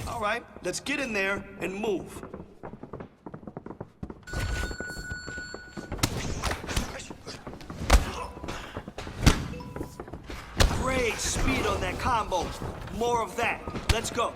All right, let's get in there and move. Great speed on that combo. More of that. Let's go.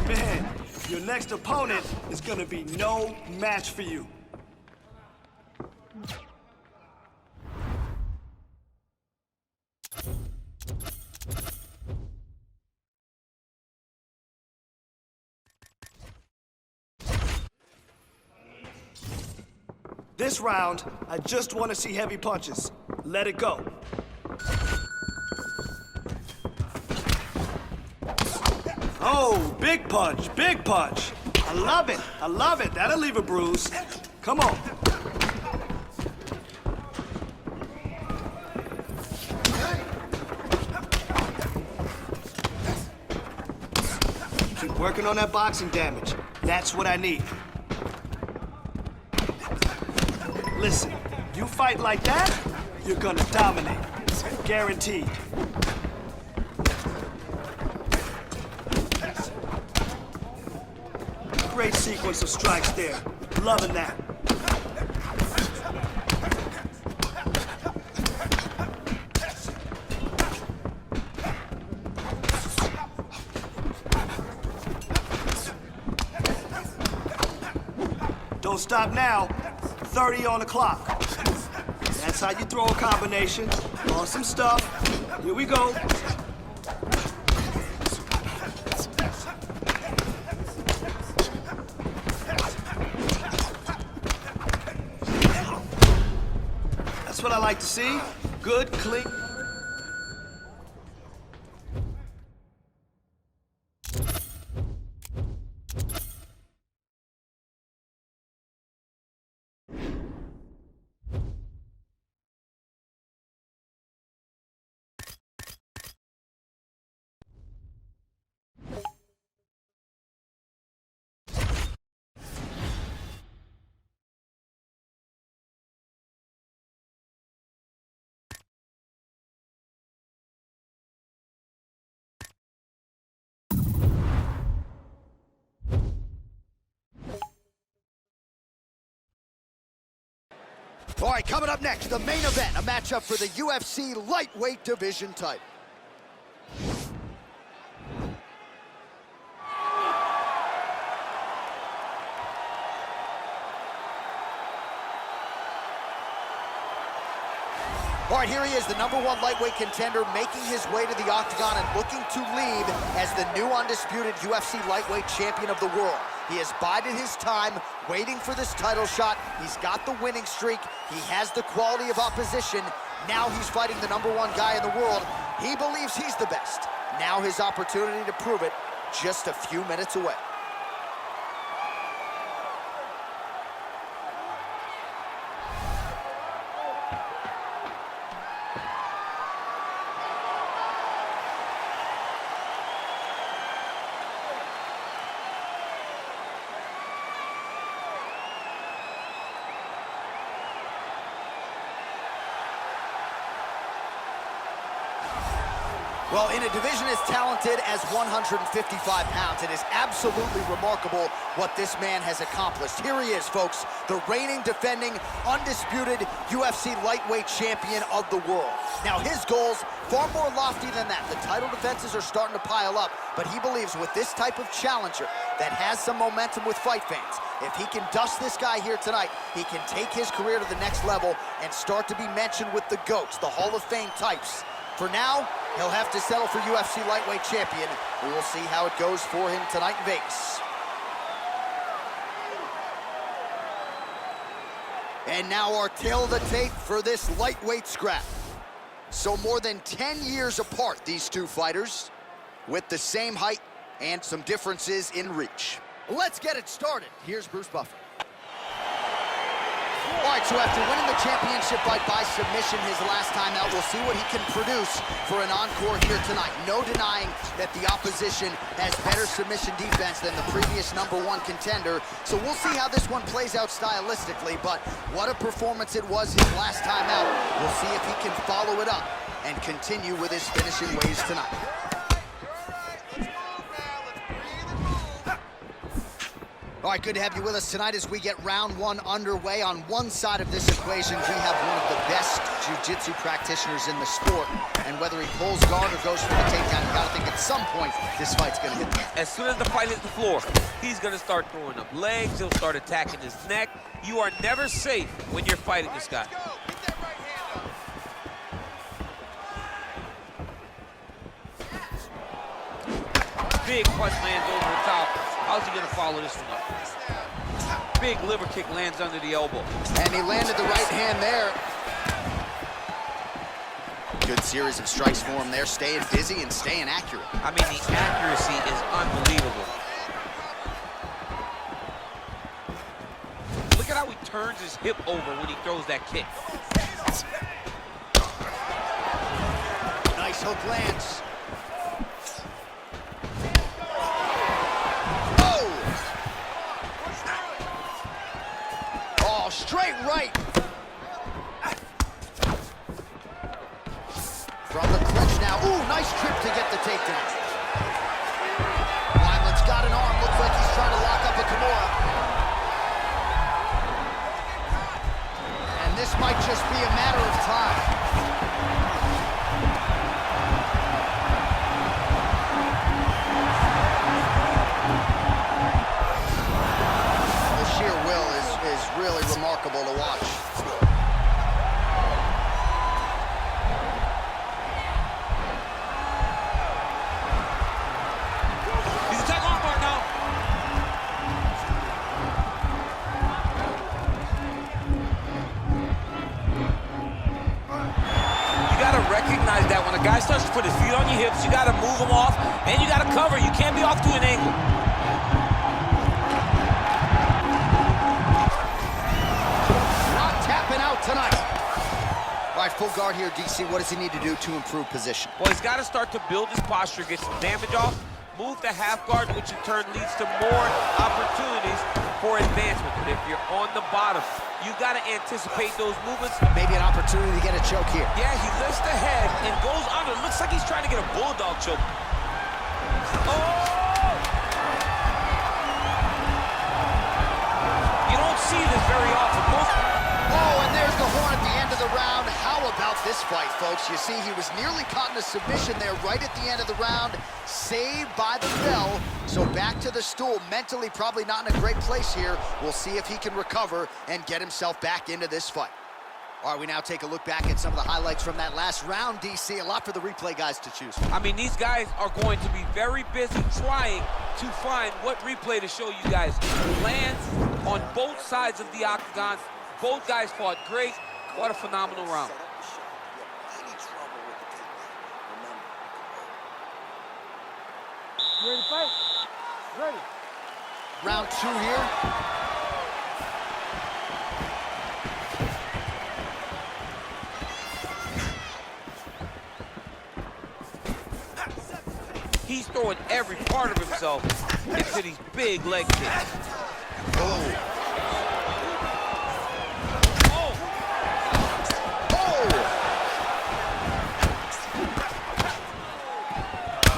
Man, your next opponent is gonna be no match for you. This round, I just want to see heavy punches. Let it go. Oh, big punch, big punch. I love it, I love it. That'll leave a bruise. Come on. Keep working on that boxing damage. That's what I need. Listen, you fight like that, you're gonna dominate. Guaranteed. Great sequence of strikes there. Loving that. Don't stop now. 30 on the clock. That's how you throw a combination. Awesome stuff. Here we go. That's what I like to see. Good, clean. All right, coming up next, the main event, a matchup for the UFC lightweight division title. All right, here he is, the #1 lightweight contender, making his way to the octagon and looking to lead as the new undisputed UFC lightweight champion of the world. He has bided his time, waiting for this title shot. He's got the winning streak. He has the quality of opposition. Now he's fighting the #1 guy in the world. He believes he's the best. Now his opportunity to prove it, just a few minutes away. Well, in a division as talented as 155 pounds, it is absolutely remarkable what this man has accomplished. Here he is, folks, the reigning, defending, undisputed UFC lightweight champion of the world. Now, his goals, far more lofty than that. The title defenses are starting to pile up, but he believes with this type of challenger that has some momentum with fight fans, if he can dust this guy here tonight, he can take his career to the next level and start to be mentioned with the GOATs, the Hall of Fame types. For now, he'll have to settle for UFC lightweight champion. We will see how it goes for him tonight in Vegas. And now our tale of the tape for this lightweight scrap. So more than 10 years apart, these two fighters, with the same height and some differences in reach. Let's get it started. Here's Bruce Buffer. All right, so after winning the championship fight by submission his last time out, we'll see what he can produce for an encore here tonight. No denying that the opposition has better submission defense than the previous #1 contender, so we'll see how this one plays out stylistically, but what a performance it was his last time out. We'll see if he can follow it up and continue with his finishing ways tonight. All right, good to have you with us tonight as we get round one underway. On one side of this equation, we have one of the best jiu-jitsu practitioners in the sport. And whether he pulls guard or goes for the takedown, you gotta think at some point this fight's gonna hit him. As soon as the fight hits the floor, he's gonna start throwing up legs, he'll start attacking his neck. You are never safe when you're fighting this guy. Big punch lands over the top. How's he gonna follow this one up? Big liver kick lands under the elbow. And he landed the right hand there. Good series of strikes for him there, staying busy and staying accurate. I mean, the accuracy is unbelievable. Look at how he turns his hip over when he throws that kick. Nice hook lands. Straight right. From the clinch now. Ooh, nice trip to get the takedown. Wineland's got an arm. Looks like he's trying to lock up a Kimura. And this might just be a matter of time. The sheer will is really remarkable to watch. He's a tag on part now. You gotta recognize that when a guy starts to put his feet on your hips, you gotta move him off, and you gotta cover. You can't be off to an angle. Tonight. All right, full guard here, DC. What does he need to do to improve position? Well, he's got to start to build his posture, get some damage off, move to half guard, which in turn leads to more opportunities for advancement. But if you're on the bottom, you got to anticipate those movements. Maybe an opportunity to get a choke here. Yeah, he lifts the head and goes under. Looks like he's trying to get a bulldog choke. Oh! You don't see this very often. Oh, and there's the horn at the end of the round. How about this fight, folks? You see, he was nearly caught in a submission there right at the end of the round. Saved by the bell. So back to the stool. Mentally probably not in a great place here. We'll see if he can recover and get himself back into this fight. All right, we now take a look back at some of the highlights from that last round, DC. A lot for the replay guys to choose from. I mean, these guys are going to be very busy trying to find what replay to show you guys. Lands on both sides of the octagon. Both guys fought great. What a phenomenal round. You ready to fight? Ready. Round two here. He's throwing every part of himself into these big leg kicks. Oh.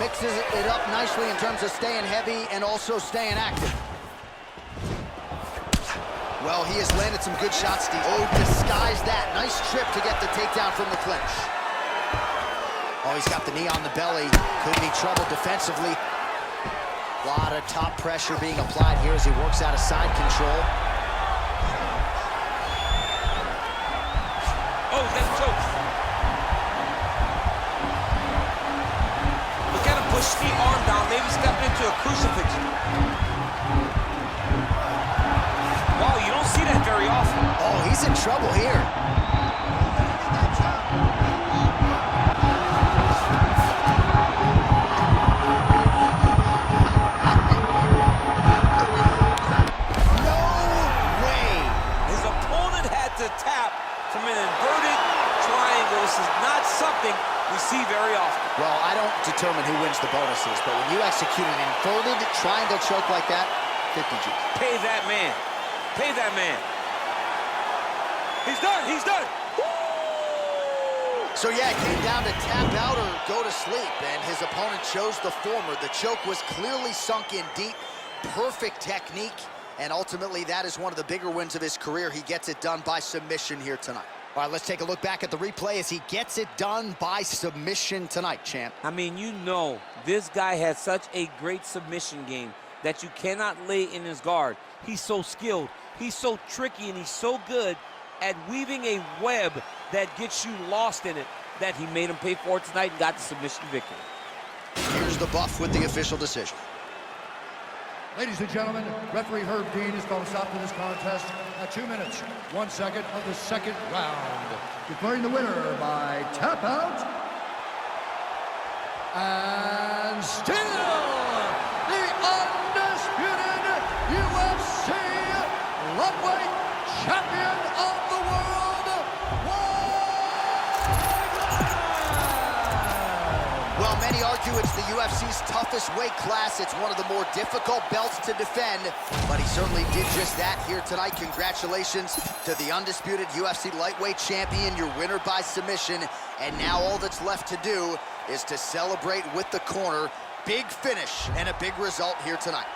Mixes it up nicely in terms of staying heavy and also staying active. Well, he has landed some good shots, Steve. Oh, disguise that. Nice trip to get the takedown from the clinch. Oh, he's got the knee on the belly. Could be trouble defensively. A lot of top pressure being applied here as he works out of side control. Oh, that choke. Look at him push the arm down, maybe stepping into a crucifix. Wow, you don't see that very often. Oh, he's in trouble here. No way. His opponent had to tap from an inverted triangle. This is not something we see very often. Well, I don't determine who wins the bonuses, but when you execute an inverted triangle choke like that, 50 G. Pay that man. Pay that man. He's done. He's done. So yeah, it came down to tap out or go to sleep, and his opponent chose the former. The choke was clearly sunk in deep, perfect technique, and ultimately that is one of the bigger wins of his career. He gets it done by submission here tonight. All right, let's take a look back at the replay as he gets it done by submission tonight, champ. I mean, you know, this guy has such a great submission game that you cannot lay in his guard. He's so skilled, he's so tricky, and he's so good at weaving a web that gets you lost in it that he made him pay for it tonight and got the submission victory. Here's the buff with the official decision. Ladies and gentlemen, referee Herb Dean has called a stop to this contest at 2 minutes, 1 second of the second round. Declaring the winner by tap out. And still the undisputed UFC lightweight champion of the world, Well, many argue it's the UFC's toughest weight class. It's one of the more difficult belts to defend, but he certainly did just that here tonight. Congratulations to the undisputed UFC lightweight champion, your winner by submission. And now all that's left to do is to celebrate with the corner. Big finish and a big result here tonight.